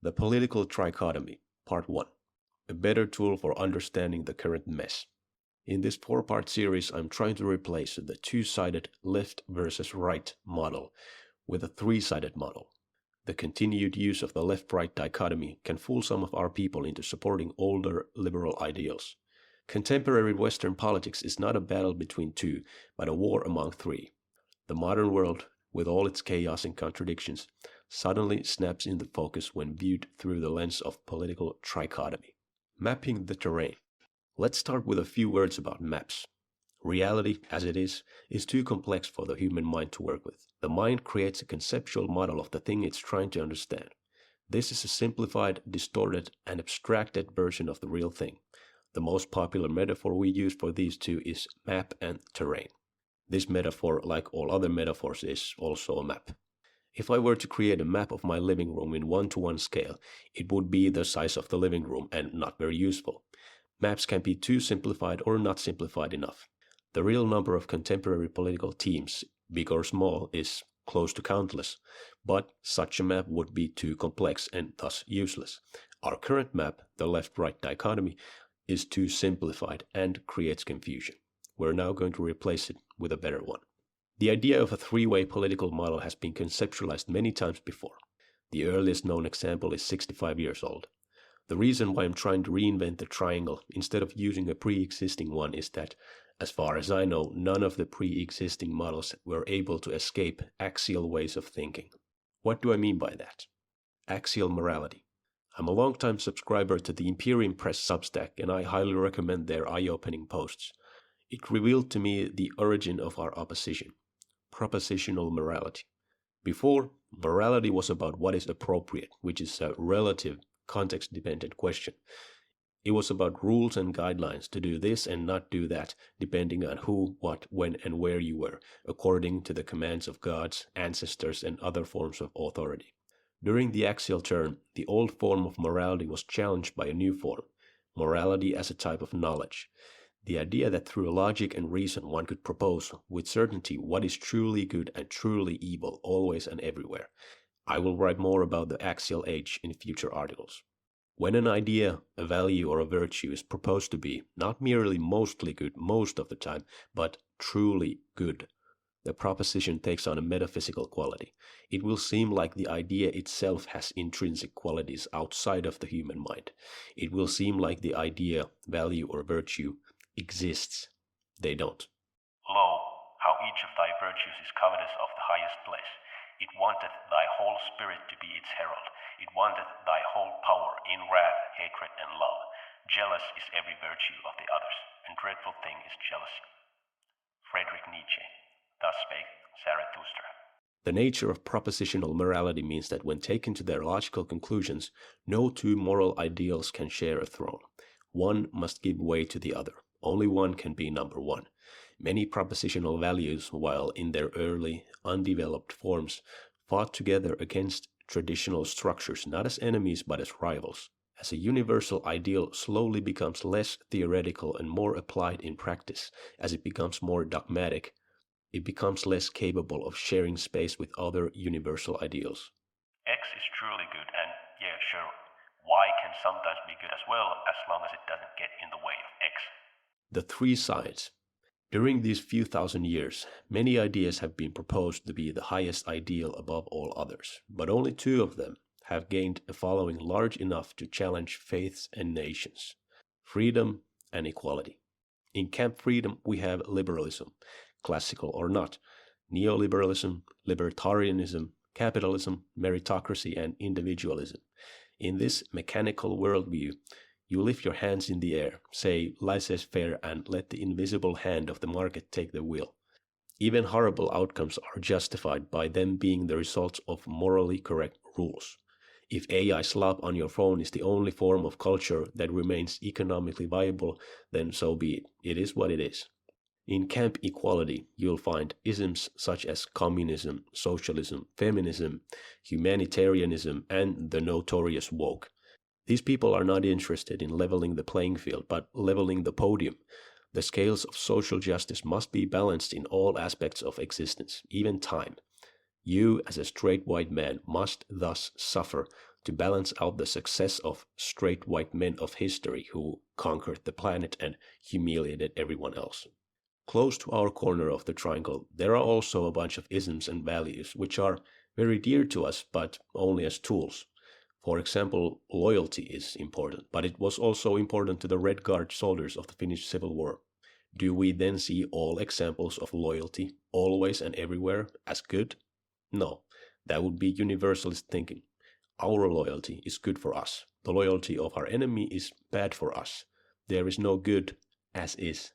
The Political Trichotomy, Part 1. A better tool for understanding the current mess. In this four-part series, I'm trying to replace the two-sided left versus right model with a three-sided model. The continued use of the left-right dichotomy can fool some of our people into supporting older liberal ideals. Contemporary Western politics is not a battle between two, but a war among three. The modern world, with all its chaos and contradictions, suddenly snaps into focus when viewed through the lens of political trichotomy. Mapping the terrain. Let's start with a few words about maps. Reality, as it is too complex for the human mind to work with. The mind creates a conceptual model of the thing it's trying to understand. This is a simplified, distorted, and abstracted version of the real thing. The most popular metaphor we use for these two is map and terrain. This metaphor, like all other metaphors, is also a map. If I were to create a map of my living room in 1:1 scale, it would be the size of the living room and not very useful. Maps can be too simplified or not simplified enough. The real number of contemporary political teams, big or small, is close to countless, but such a map would be too complex and thus useless. Our current map, the left-right dichotomy, is too simplified and creates confusion. We're now going to replace it with a better one. The idea of a three-way political model has been conceptualized many times before. The earliest known example is 65 years old. The reason why I'm trying to reinvent the triangle instead of using a pre-existing one is that, as far as I know, none of the pre-existing models were able to escape axial ways of thinking. What do I mean by that? Axial morality. I'm a long-time subscriber to the Imperium Press Substack, and I highly recommend their eye-opening posts. It revealed to me the origin of our opposition, propositional morality. Before, morality was about what is appropriate, which is a relative, context-dependent question. It was about rules and guidelines to do this and not do that, depending on who, what, when, and where you were, according to the commands of gods, ancestors, and other forms of authority. During the axial term, the old form of morality was challenged by a new form, morality as a type of knowledge. The idea that through logic and reason one could propose with certainty what is truly good and truly evil always and everywhere. I will write more about the axial age in future articles. When an idea, a value, or a virtue is proposed to be not merely mostly good most of the time, but truly good, the proposition takes on a metaphysical quality. It will seem like the idea itself has intrinsic qualities outside of the human mind. It will seem like the idea, value, or virtue exists. They don't. Lo, how each of thy virtues is covetous of the highest place. It wanteth thy whole spirit to be its herald. It wanteth thy whole power in wrath, hatred, and love. Jealous is every virtue of the others, and dreadful thing is jealousy. Friedrich Nietzsche. Thus spake Zarathustra. The nature of propositional morality means that when taken to their logical conclusions, no two moral ideals can share a throne. One must give way to the other. Only one can be number one. Many propositional values, while in their early, undeveloped forms, fought together against traditional structures not as enemies but as rivals. As a universal ideal slowly becomes less theoretical and more applied in practice, as it becomes more dogmatic, it becomes less capable of sharing space with other universal ideals. X is truly good, and yeah, sure, Y can sometimes be good as well, as long as it doesn't get in the way of X. The three sides. During these few thousand years, many ideas have been proposed to be the highest ideal above all others, but only two of them have gained a following large enough to challenge faiths and nations: freedom and equality. In Camp Freedom, we have liberalism, classical or not, neoliberalism, libertarianism, capitalism, meritocracy, and individualism. In this mechanical worldview, you lift your hands in the air, say laissez-faire, and let the invisible hand of the market take the wheel. Even horrible outcomes are justified by them being the results of morally correct rules. If AI slop on your phone is the only form of culture that remains economically viable, then so be it. It is what it is. In Camp Equality, you'll find isms such as communism, socialism, feminism, humanitarianism, and the notorious woke. These people are not interested in leveling the playing field, but leveling the podium. The scales of social justice must be balanced in all aspects of existence, even time. You, as a straight white man, must thus suffer to balance out the success of straight white men of history who conquered the planet and humiliated everyone else. Close to our corner of the triangle, there are also a bunch of isms and values which are very dear to us, but only as tools. For example, loyalty is important, but it was also important to the Red Guard soldiers of the Finnish Civil War. Do we then see all examples of loyalty, always and everywhere, as good? No, that would be universalist thinking. Our loyalty is good for us. The loyalty of our enemy is bad for us. There is no good as is.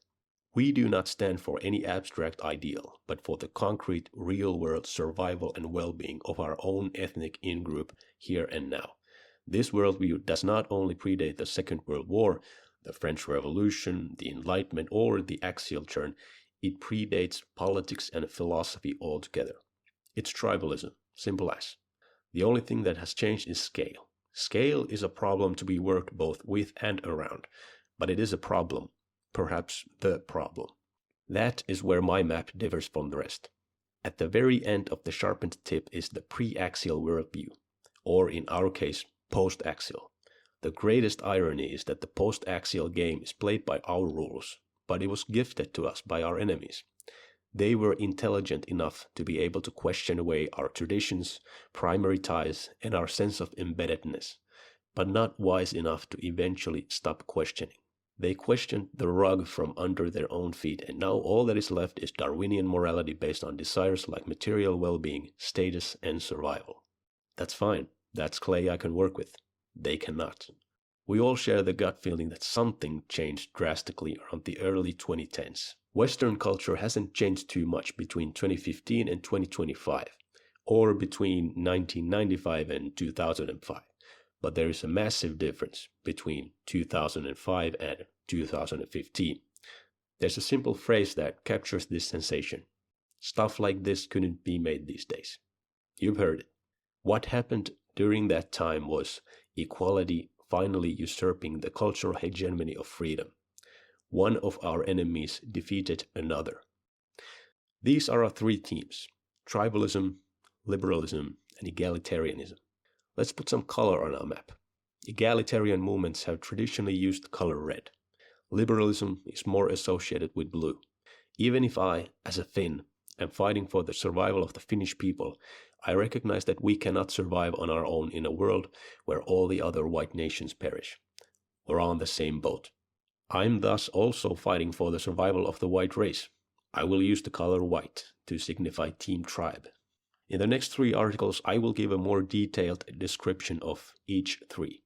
We do not stand for any abstract ideal, but for the concrete, real-world survival and well-being of our own ethnic in-group here and now. This worldview does not only predate the Second World War, the French Revolution, the Enlightenment, or the axial turn, it predates politics and philosophy altogether. It's tribalism, simple as. The only thing that has changed is scale. Scale is a problem to be worked both with and around, but it is a problem. Perhaps the problem. That is where my map differs from the rest. At the very end of the sharpened tip is the pre-axial worldview, or in our case, post-axial. The greatest irony is that the post-axial game is played by our rules, but it was gifted to us by our enemies. They were intelligent enough to be able to question away our traditions, primary ties, and our sense of embeddedness, but not wise enough to eventually stop questioning. They questioned the rug from under their own feet, and now all that is left is Darwinian morality based on desires like material well-being, status, and survival. That's fine. That's clay I can work with. They cannot. We all share the gut feeling that something changed drastically around the early 2010s. Western culture hasn't changed too much between 2015 and 2025, or between 1995 and 2005. But there is a massive difference between 2005 and 2015. There's a simple phrase that captures this sensation. Stuff like this couldn't be made these days. You've heard it. What happened during that time was equality finally usurping the cultural hegemony of freedom. One of our enemies defeated another. These are our three themes: tribalism, liberalism, and egalitarianism. Let's put some color on our map. Egalitarian movements have traditionally used the color red. Liberalism is more associated with blue. Even if I, as a Finn, am fighting for the survival of the Finnish people, I recognize that we cannot survive on our own in a world where all the other white nations perish. We're on the same boat. I'm thus also fighting for the survival of the white race. I will use the color white to signify Team Tribe. In the next 3 articles, I will give a more detailed description of each 3.